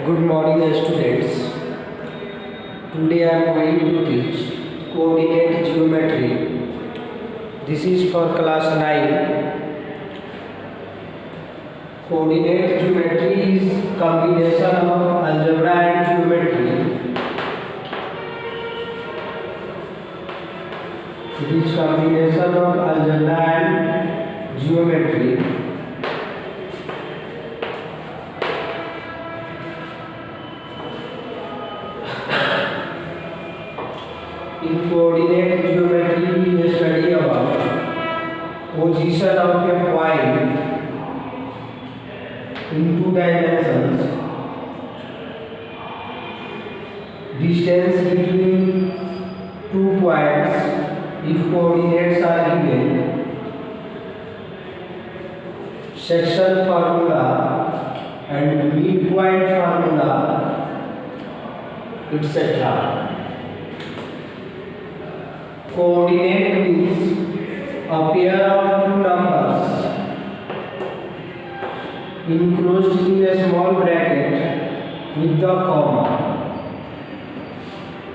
Good morning, students. Today I am going to teach coordinate geometry. This is for class 9. Coordinate geometry is combination of algebra and geometry. It is combination of algebra and geometry. In coordinate geometry, we study about position of a point in two dimensions, distance between two points if coordinates are given, section formula and midpoint formula, etc. Coordinate means a pair of two numbers enclosed in a small bracket with the comma.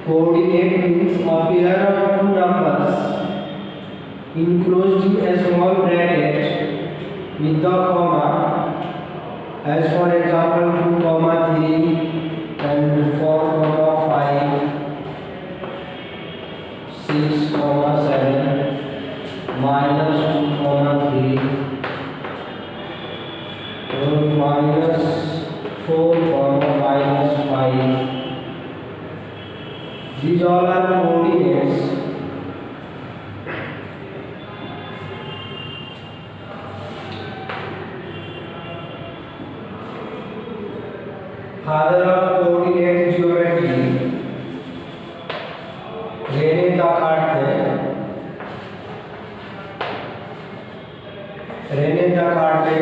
Coordinate means a pair of two numbers enclosed in a small bracket with the comma, as for example 2, 3 and 4, 5, 6, 7, minus 2, 3, or minus 4, minus 5. These all are coordinates. Father of coordinate geometry, René Descartes. René Descartes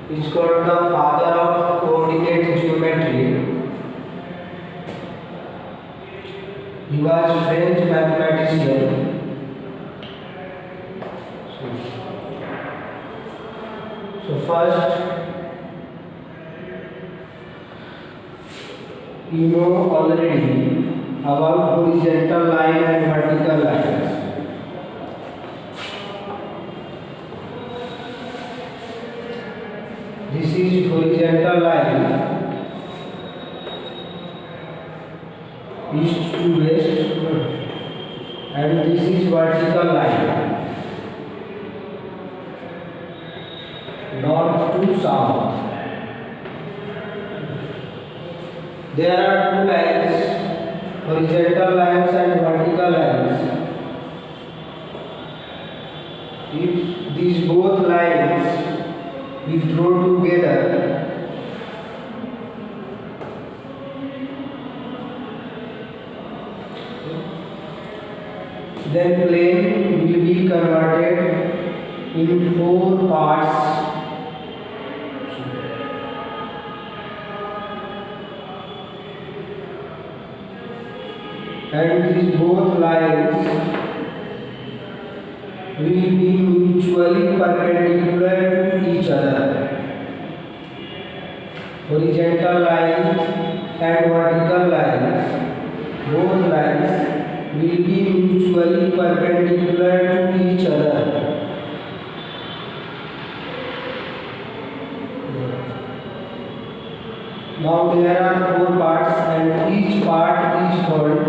is called the father of coordinate geometry. He was French mathematician. So first, you know already about horizontal line and vertical lines. This is horizontal line, east to west, and this is vertical line, north to south. There are two lines, horizontal lines and vertical lines. If these both lines we draw together, then plane will be converted in four parts. And these both lines will be mutually perpendicular to each other. Horizontal line and vertical lines, both lines will be mutually perpendicular to each other. Now there are four parts and each part is called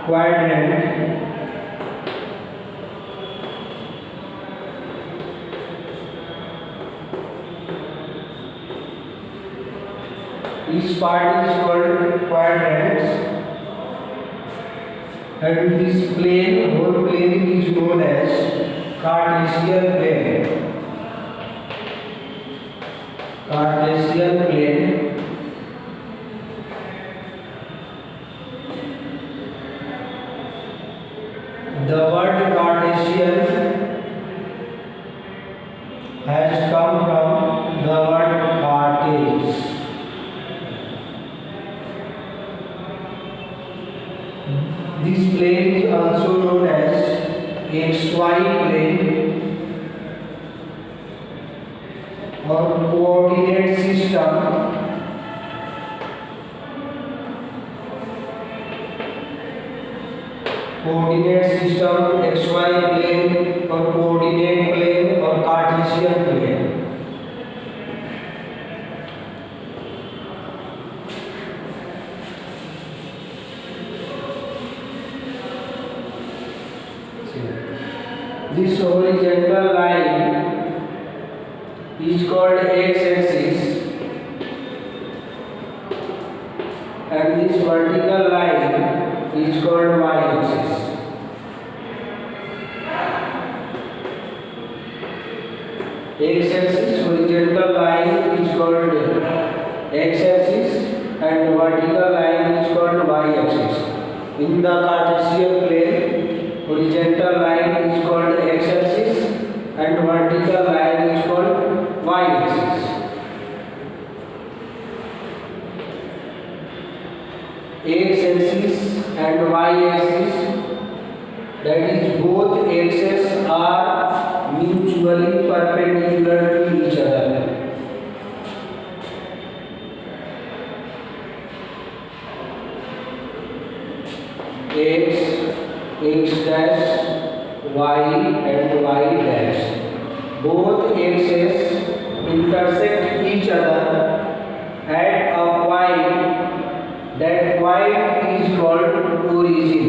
quadrant. Each part is called quadrants, and this plane, whole plane is known as Cartesian plane. Cartesian plane. The word Cartesian has come from the word Cartese. This plane is also known as XY plane or coordinate system coordinate system, XY plane और coordinate plane और Cartesian plane. This horizontal line is called x-axis and this vertical line is called y-axis. X-axis horizontal line is called x-axis and vertical line is called y-axis. In the Cartesian plane, horizontal line is called x-axis and vertical line is called y-axis. X-axis and y-axis, that is both axes are mutually perpendicular to each other. X dash, y and y dash. Both axes intersect each other at a point. That point is called origin.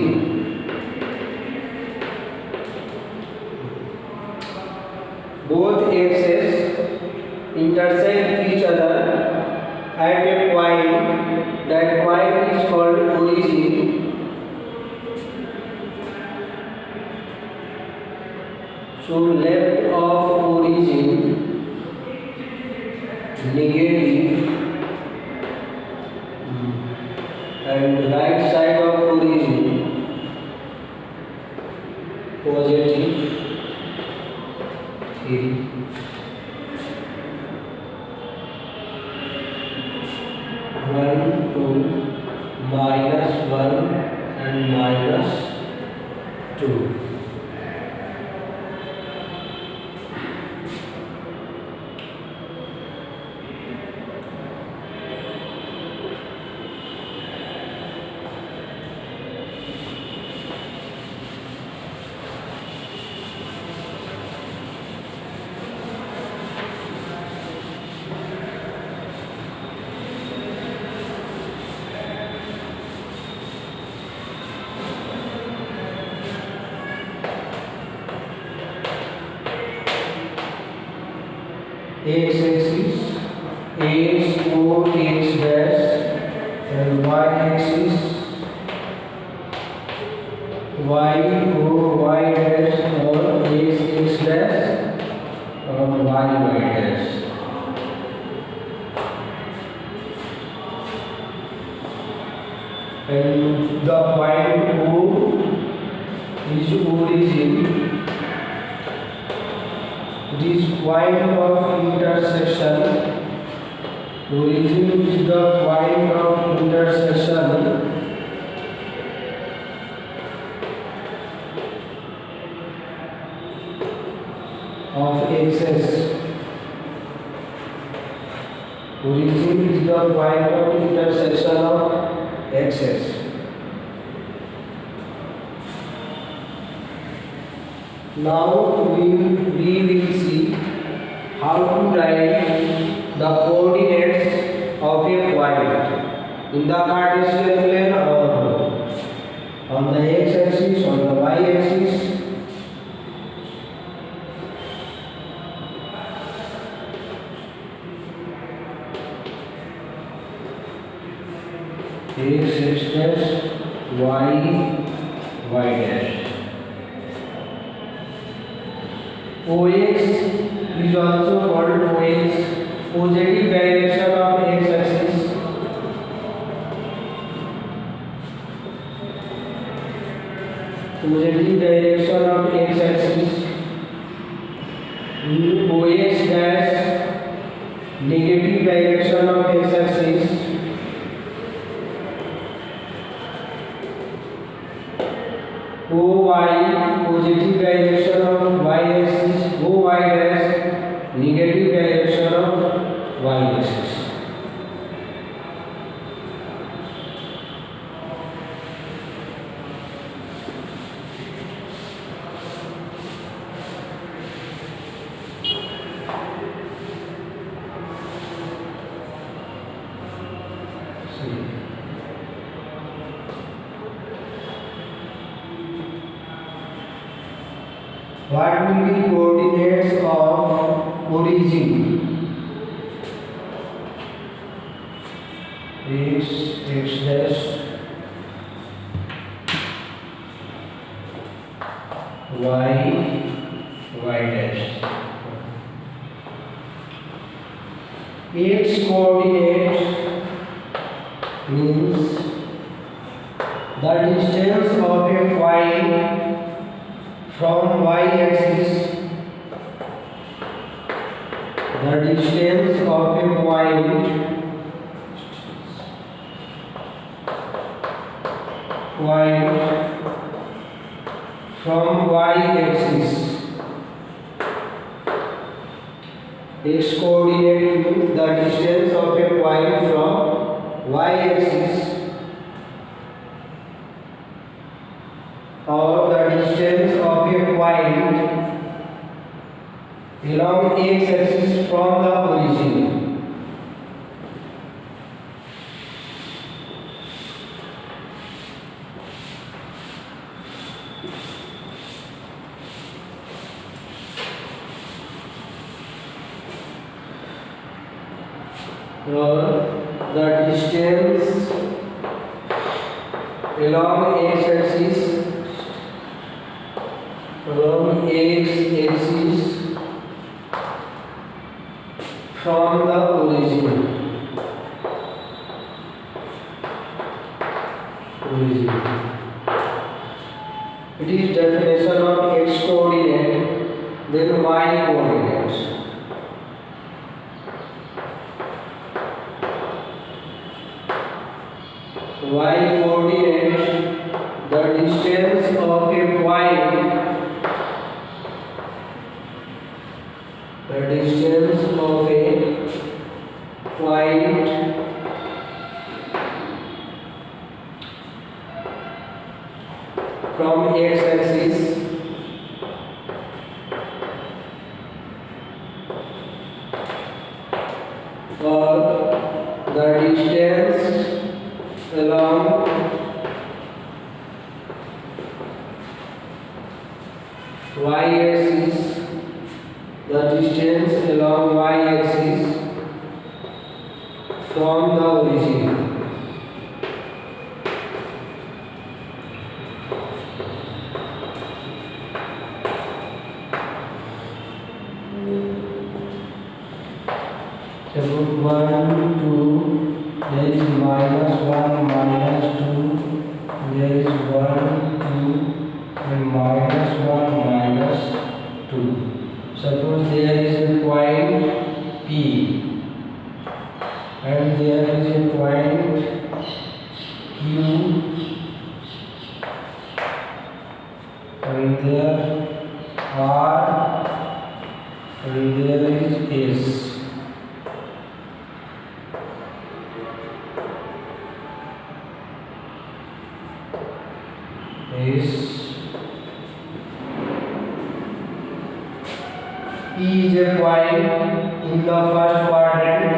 Both axes intersect each other at a point. That point is called origin. So left of origin negative and right side of origin positive 3. One, two, -1 and -2. X-axis, X O X dash and y-axis, Y O Y dash और X X dash और Y Y dash. And the point O is origin. This point of intersection, origin is the point of intersection of axes. Origin is the point of intersection of axes. Now we will see how to write the coordinates of a point in the Cartesian plane or on the x-axis, on the y-axis. X dash, y dash. OX is also called OX, positive direction of x-axis. Positive direction of x-axis. OX dash, negative direction of x-axis. OY, positive direction of y-axis. OY dash, negative direction of y-axis. What will be coordinates of origin? X dash, y dash. X coordinate means the distance of a point from y-axis. The distance of a point from y-axis. X coordinate means the distance of a point from y-axis or the distance of a point along x-axis from the origin. The distance along x-axis from the origin. It is definition of x coordinate, then y coordinate. Y coordinate, the distance of a point, from x-axis or the distance along y-axis, the distance along y-axis from the origin. Suppose 1, 2, there is minus 1, minus 2, there is 1, 2, and minus 1, minus 2. Suppose there is a point P and there is a point Q and there R and there is S. E is a point in the first quadrant,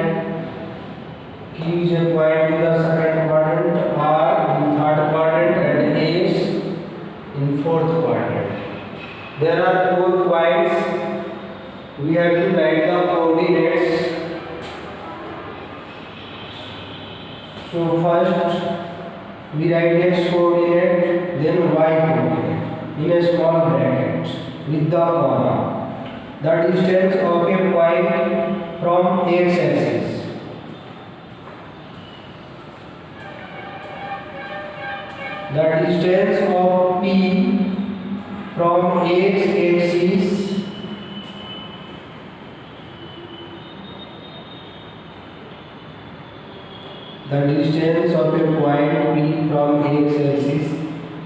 Q is a point in the second quadrant, R in third quadrant, and S in fourth quadrant. There are 4 points. We have to write the coordinates. So first we write x coordinate, then y coordinate in a small bracket with the comma. The distance of a point from x-axis. The distance of P from x-axis the distance of a point P from x-axis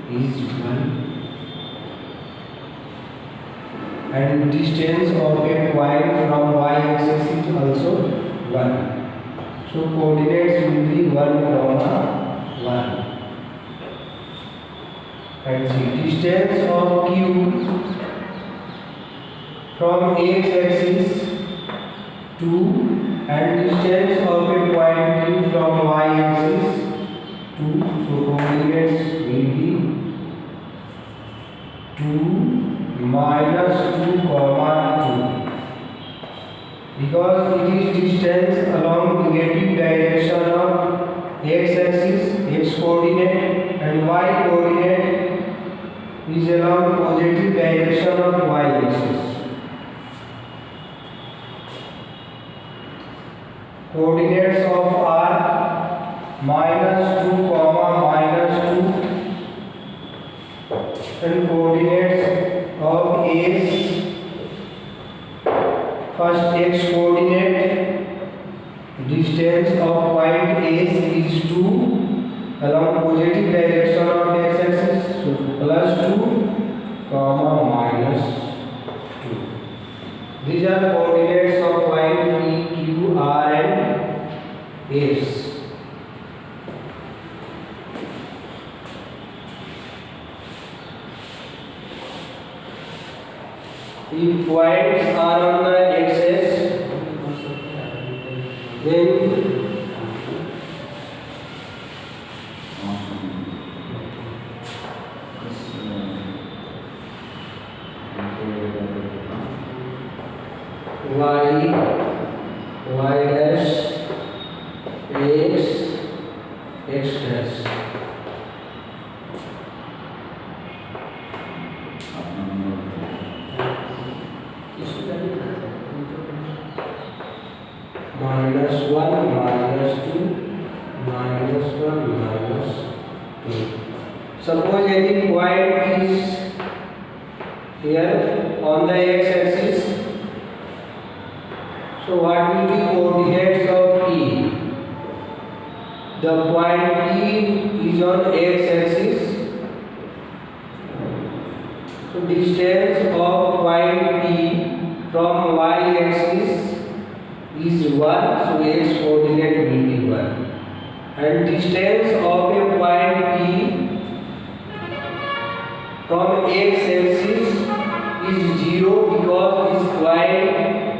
is 1. And distance of a point from y-axis is also 1. So coordinates will be 1, 1. And see, distance of Q from x-axis 2 and distance of a point Q from y axis 2. So coordinates will be 2 minus 2 comma 2 because it is distance along negative direction of x axis x coordinate and y coordinate is along positive direction of y axis. Coordinates of r minus 2 comma minus 2 and coordinates of s. First x coordinate, distance of point S is 2 along positive direction of x axis, so plus 2 comma minus 2. These are coordinates of point P, Q, R and S. If points are on the axis, then y dash x dash. Minus 1 minus 2 minus 1 minus 2. Suppose any point is here on the x axis. So what will be coordinates of P? The point P is on x axis. So distance of point P from y axis is 1, so x coordinate will be 1, and distance of a point P from x axis is 0 because this point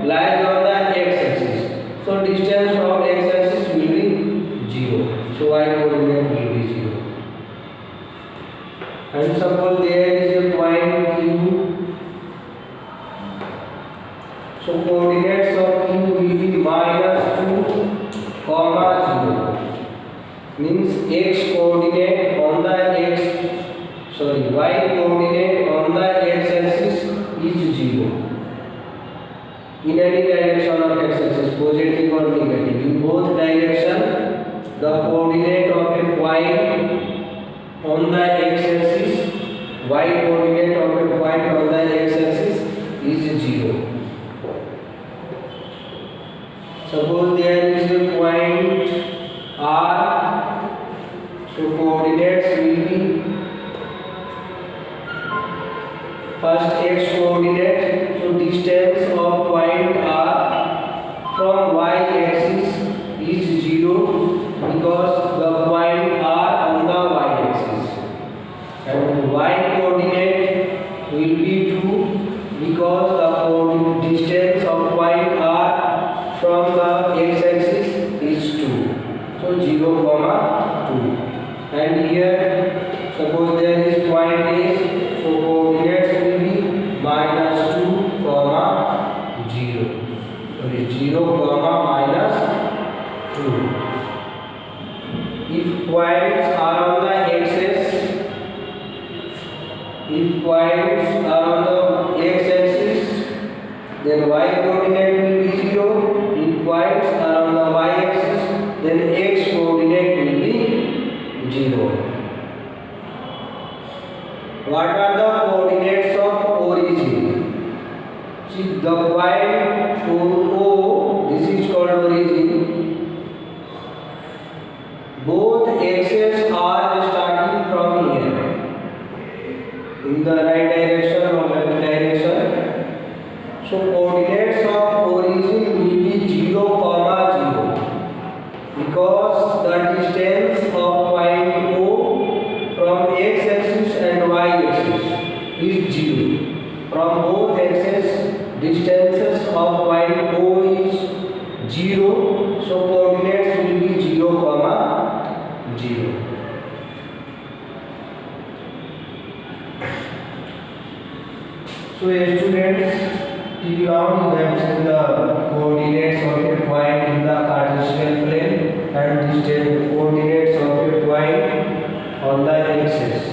lies on the x axis, so distance from x axis will be 0, so y coordinate will be 0. And suppose there is a point Q, so coordinates of Q will be minus 2 comma 0, means x coordinate on the y coordinate on the x axis is 0 in any direction of x axis, positive or negative. In both direction, the coordinate of a point on the x axis, y coordinate of a point on the x axis is 0. Suppose there is a point R, so coordinates will be first x coordinate, so distance of point R from y axis is 0 because the point R on the y axis, and y coordinate will be 2 because the distance of point R from the x axis is 2, so 0 comma 2. And here suppose there is point A, so coordinates will be minus 2 comma 0, sorry 0 comma minus 2. If points are on the axis, then y coordinate will be 0. If points are on the y axis, then x coordinate will be 0. What are the coordinates of origin? See, the point O, this is called origin. Both axes are starting from here, in the right direction or left direction. So coordinates of origin will be 0 comma 0 because the distance of point O from x axis and y axis is 0. From both axes, distances of point O is 0, so coordinates will be 0, 0. So students, till now you have seen the coordinates of a point in the Cartesian plane and the coordinates of a point on the axis.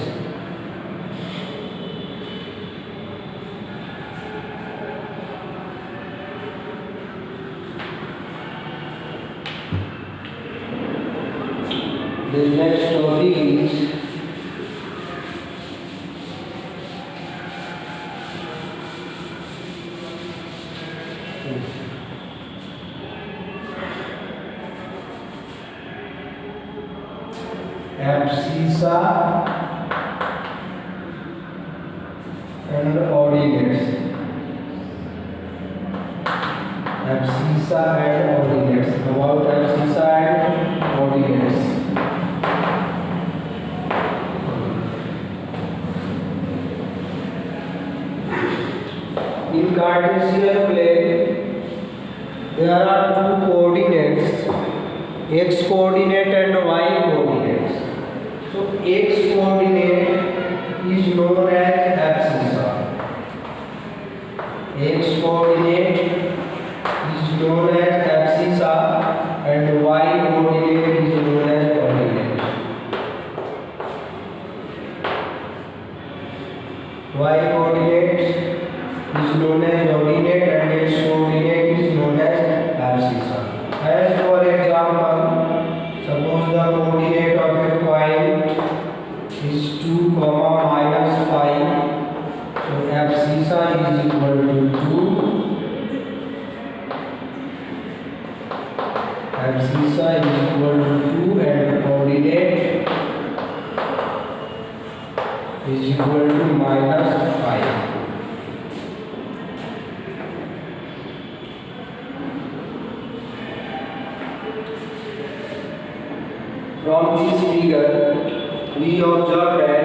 The next topic is abscissa and ordinates. Abscissa and ordinates. About abscissa and ordinates. In Cartesian plane, there are two coordinates, x coordinate and y coordinates. So x coordinate is known as abscissa. X coordinate is known as abscissa and y coordinate is known as ordinate. Y coordinate is known as ordinate and x coordinate is known as abscissa. As for example, suppose the coordinate of a point is 2, minus 5. So abscissa is equal to 2. Abscissa is equal to 2 and coordinate is equal to minus 5. From this figure, we observe that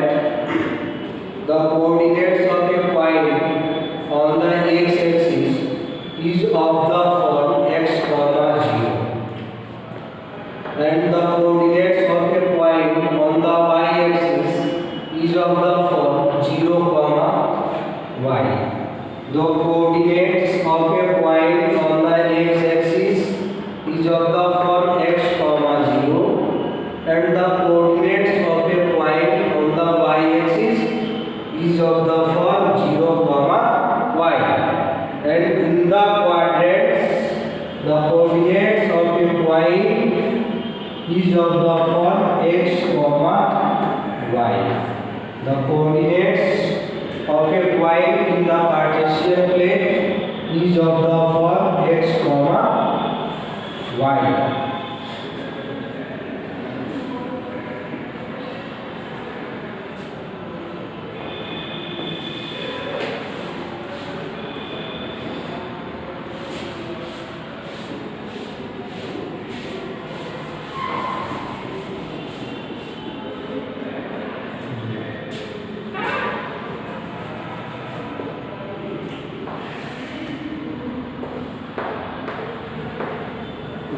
the coordinates of a point on the x-axis is of the form x, 0, and the coordinates of a point on the y-axis is of the form 0, y. The coordinates of a point on the x-axis is of the form x, 0. And the coordinates of a point on the y-axis is of the form 0, y. And in the quadrants, the coordinates of a point is of the form x, y. The coordinates of a point in the Cartesian plane is of the form x, y.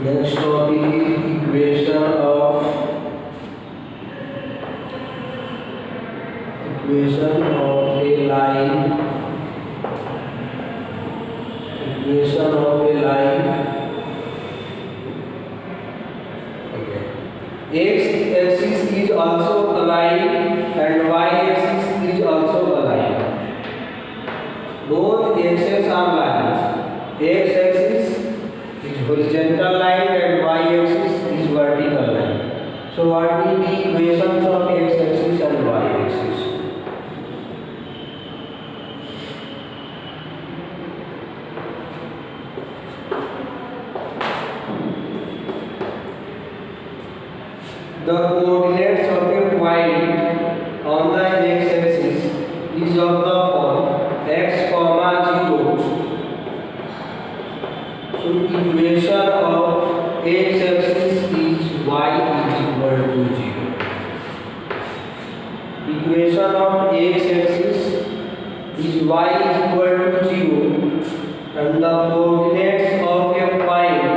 Next topic is equation of a line. Equation of a line. Okay. X-axis is also a line and y-axis is also a line. Both axes are lines. X-axis is horizontal line and y-axis is vertical line. So what will be equations of x-axis and y-axis? The coordinates of a point on the x-axis is of the form x, 0. So equation of x-axis is y is equal to 0. Equation of x-axis is y is equal to 0 and the coordinates of a point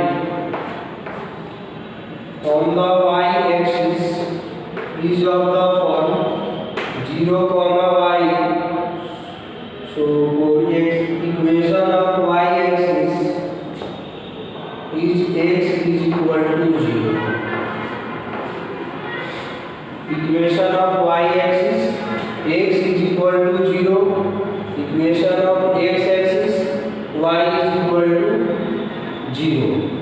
is of the form 0 comma y. So equation of y axis is x is equal to 0. Equation of y axis x is equal to 0. Equation of x axis y is equal to 0.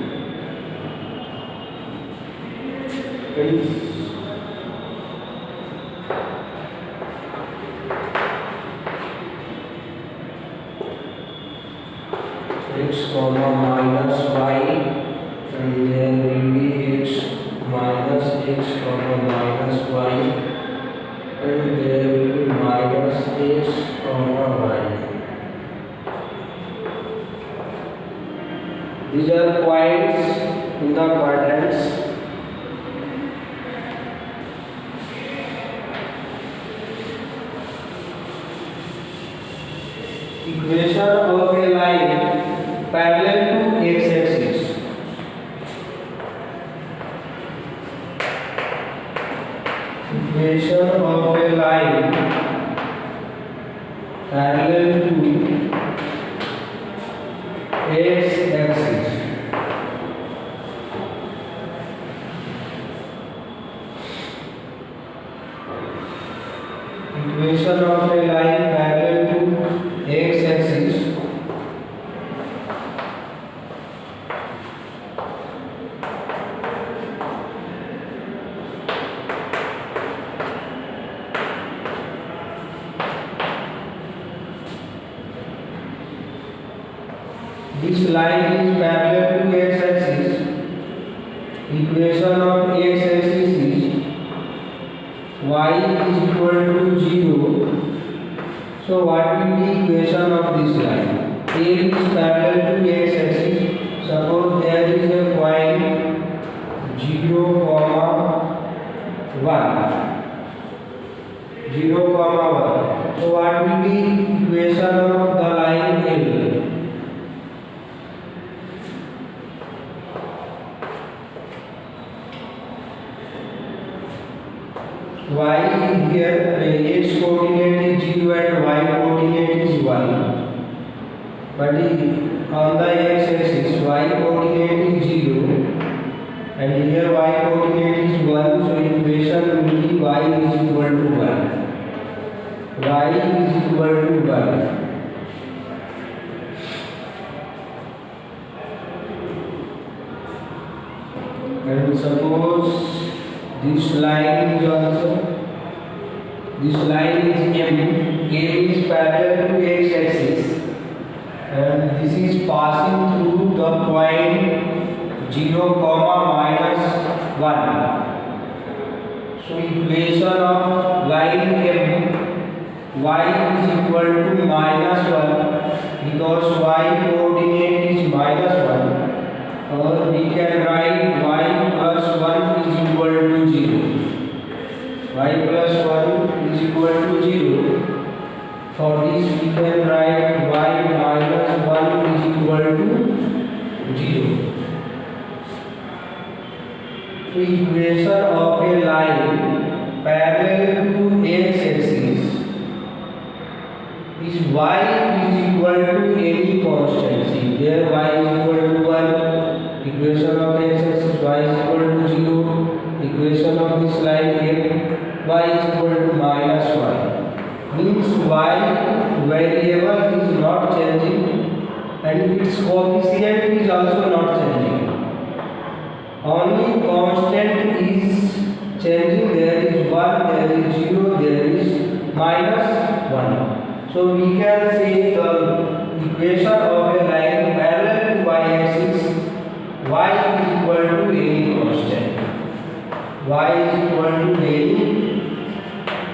X comma minus y, and then will be x minus x comma minus y, and there will be minus x comma y. These are points in the quadrants. Equation of a line parallel to x-axis. Equation of a line parallel to x-axis. Equation of a line parallel to x-axis. This line is parallel to x-axis. Equation of x-axis is y is equal to 0. So what will be equation of this line? A is parallel to x-axis. Suppose there is a point 0 comma 1. 0 comma 1. So what will be equation of the line L? Y here x coordinate is 0 and y coordinate is 1. But on the x axis y coordinate is 0 and here y coordinate is 1. So equation will be y is equal to 1. Y is equal to 1. And suppose this line is also, this line is M. A is parallel to x-axis and this is passing through the point 0 comma minus 1. So equation of line M, y is equal to minus 1 because y coordinate is minus 1. Or we can write y plus 1 is equal to 0. Y plus 1 is equal to 0. For this we can write y minus 1 is equal to 0. So equation of a line parallel to x-axis is y is equal to any constant. See, there y is equal to 1. Equation of x-axis y is equal to 0. Equation of this line M, y is equal to minus 1. Means y variable is not changing and its coefficient is also not changing. Only constant is changing. There is 1, there is 0, there is minus 1. So we can say the equation of a line parallel to y-axis, y is equal to any constant. Y is equal to any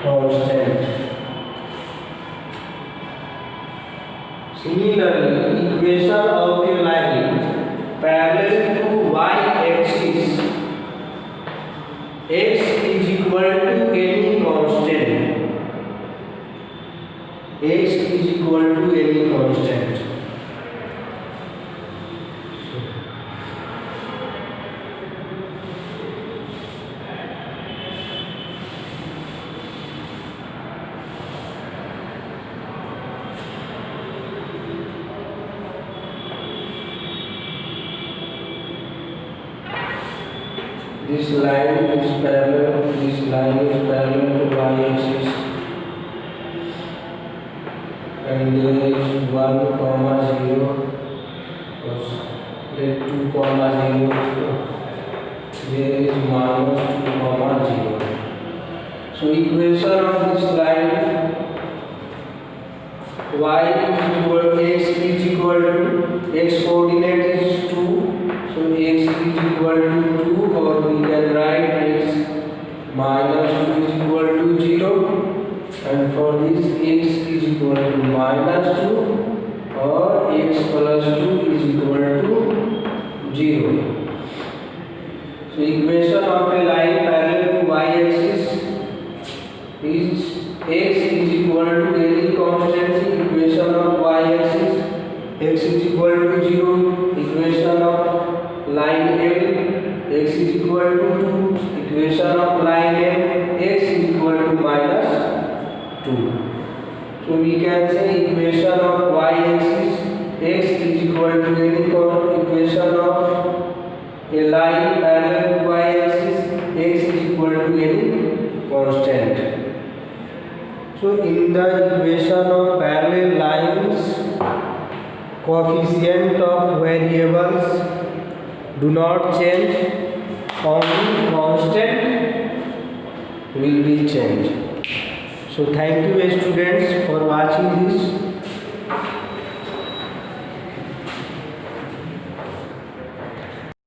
constant. Similarly, equation of a line parallel to y-axis, x is equal to any constant. X is equal to any constant. this line is parallel to y-axis, and there is 1, 0, let 2, 0, there is minus 2, 0. So equation of this line, y is equal to x is equal to, x coordinate is 2, so x is equal to 2, or we can write x minus 2 is equal to 0, and for this x is equal to minus 2, or x plus 2 is equal to 0. So equation of a line parallel to y-axis is x is equal to any constant. Equation of y-axis, x is equal to 0. Equation of line L, x is equal to 2. Equation of line M, x is equal to minus 2. So we can say equation of y-axis, x is equal to any equation of a line parallel to y-axis, x is equal to any constant. So in the equation of parallel lines, coefficient of variables do not change, only constant will be changed. So thank you students for watching this.